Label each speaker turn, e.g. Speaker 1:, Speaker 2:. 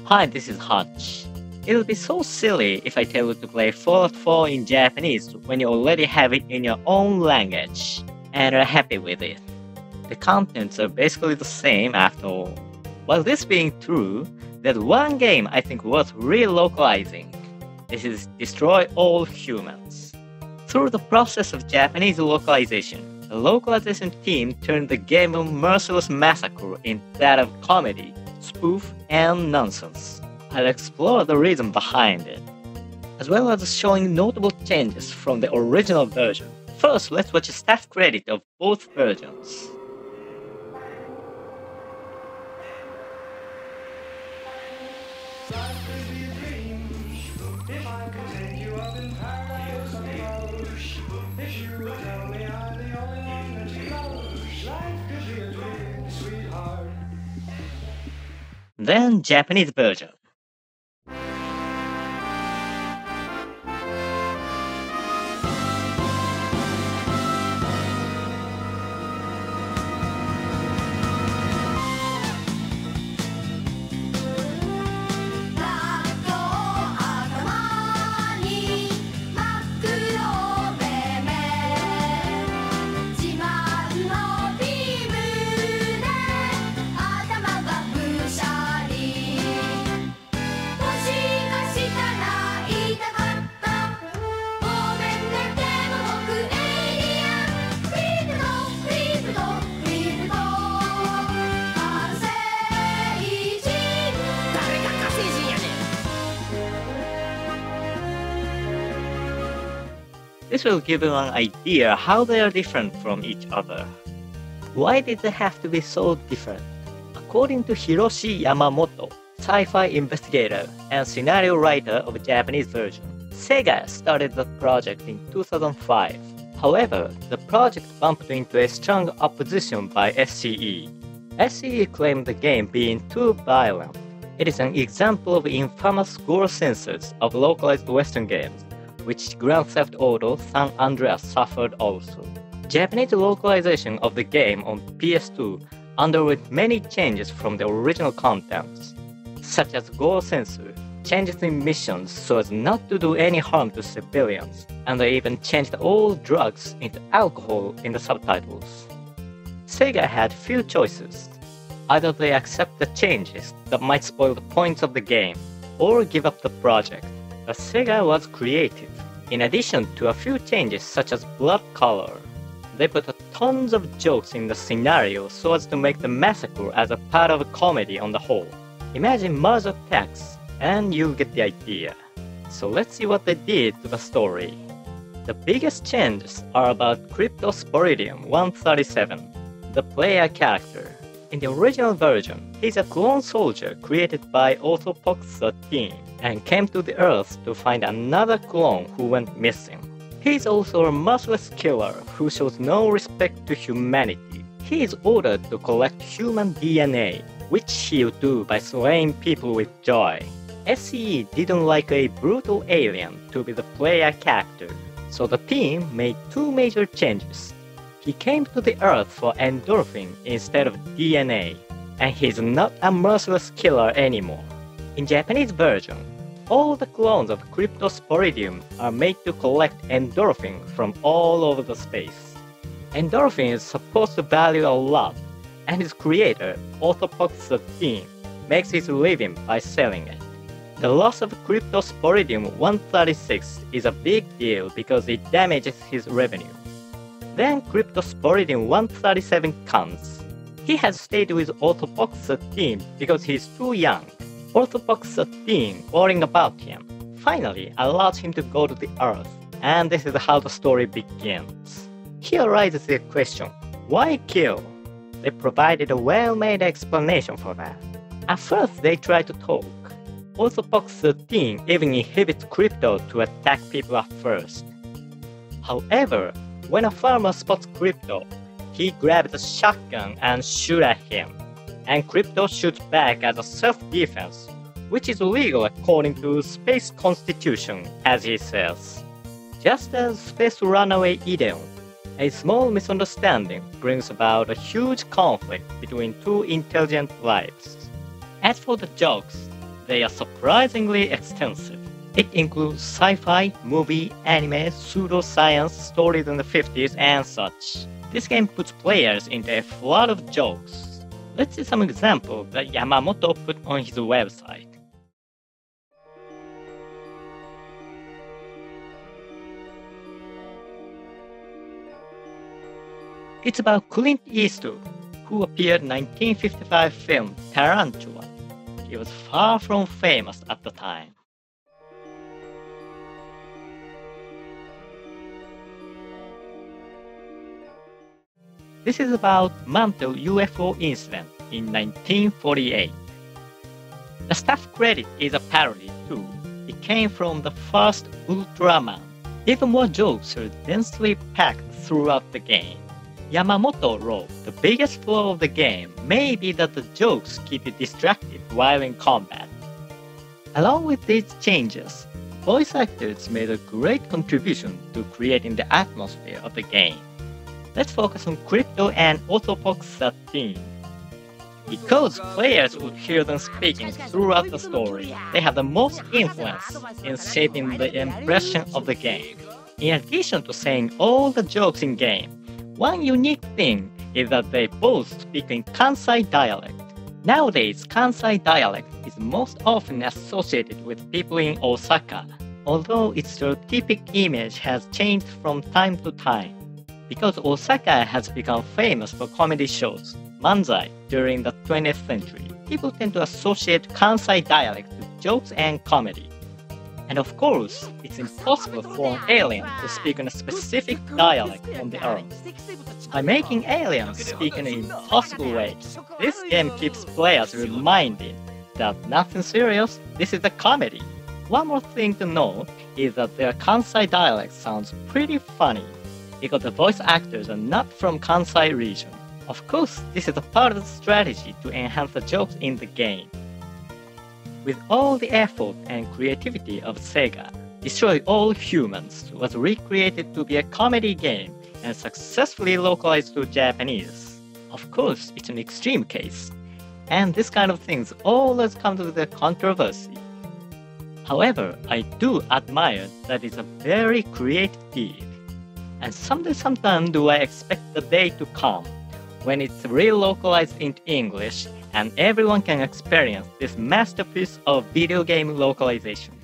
Speaker 1: Hi, this is Hutch. It'll be so silly if I tell you to play Fallout 4 in Japanese when you already have it in your own language and are happy with it. The contents are basically the same after all. While this being true, there's one game I think worth re-localizing. This is Destroy All Humans. Through the process of Japanese localization, the localization team turned the game of merciless massacre into that of comedy, spoof, and nonsense. I'll explore the reason behind it, as well as showing notable changes from the original version. First, let's watch a staff credit of both versions. Then Japanese version. This will give you an idea how they are different from each other. Why did they have to be so different? According to Hiroshi Yamamoto, sci-fi investigator and scenario writer of the Japanese version, Sega started the project in 2005. However, the project bumped into a strong opposition by SCE. SCE claimed the game being too violent. It is an example of infamous gore censors of localized Western games, which Grand Theft Auto San Andreas suffered also. Japanese localization of the game on PS2 underwent many changes from the original contents, such as gore censor, changes in missions so as not to do any harm to civilians, and they even changed all drugs into alcohol in the subtitles. Sega had few choices. Either they accept the changes that might spoil the points of the game, or give up the project. But Sega was creative. In addition to a few changes such as blood color, they put tons of jokes in the scenario so as to make the massacre as a part of a comedy on the whole. Imagine Mars attacks, and you'll get the idea. So let's see what they did to the story. The biggest changes are about Cryptosporidium 137, the player character. In the original version, he's a clone soldier created by Orthopox 13 and came to the Earth to find another clone who went missing. He's also a merciless killer who shows no respect to humanity. He is ordered to collect human DNA, which he'll do by slaying people with joy. SCE didn't like a brutal alien to be the player character, so the team made two major changes. He came to the Earth for endorphin instead of DNA, and he's not a merciless killer anymore. In Japanese version, all the clones of Cryptosporidium are made to collect endorphin from all over the space. Endorphin is supposed to value a lot, and its creator, Orthopox 13, makes his living by selling it. The loss of Cryptosporidium 136 is a big deal because it damages his revenue. Then Cryptosporidium 137 comes. He has stayed with Orthopox 13 because he's too young. Orthopox 13, worrying about him, finally allows him to go to the Earth, and this is how the story begins. Here arises the question, why kill? They provided a well-made explanation for that. At first they try to talk. Orthopox 13 even inhibits Crypto to attack people at first. However, when a farmer spots Crypto, he grabs a shotgun and shoots at him, and Crypto shoots back as a self-defense, which is illegal according to Space Constitution, as he says. Just as Space Runaway Ideon, a small misunderstanding brings about a huge conflict between two intelligent lives. As for the jokes, they are surprisingly extensive. It includes sci-fi, movie, anime, pseudoscience, stories in the 50s, and such. This game puts players into a flood of jokes. Let's see some examples that Yamamoto put on his website. It's about Clint Eastwood, who appeared in 1955 film Tarantula. He was far from famous at the time. This is about Mantle UFO incident in 1948. The staff credit is a parody too. It came from the first Ultraman. Even more jokes are densely packed throughout the game. Yamamoto wrote, the biggest flaw of the game may be that the jokes keep you distracted while in combat. Along with these changes, voice actors made a great contribution to creating the atmosphere of the game. Let's focus on Crypto and Orthopox 13. Because players would hear them speaking throughout the story, they have the most influence in shaping the impression of the game. In addition to saying all the jokes in game, one unique thing is that they both speak in Kansai dialect. Nowadays, Kansai dialect is most often associated with people in Osaka, although its stereotypic image has changed from time to time. Because Osaka has become famous for comedy shows, manzai, during the 20th century, people tend to associate Kansai dialect with jokes and comedy. And of course, it's impossible for an alien to speak in a specific dialect on the Earth. By making aliens speak in an impossible way, this game keeps players reminded that nothing serious, this is a comedy. One more thing to note is that their Kansai dialect sounds pretty funny, because the voice actors are not from Kansai region. Of course, this is a part of the strategy to enhance the jokes in the game. With all the effort and creativity of Sega, Destroy All Humans was recreated to be a comedy game and successfully localized to Japanese. Of course, it's an extreme case, and this kind of things always comes with a controversy. However, I do admire that it's a very creative deal. And sometime do I expect the day to come when it's re-localized into English and everyone can experience this masterpiece of video game localization.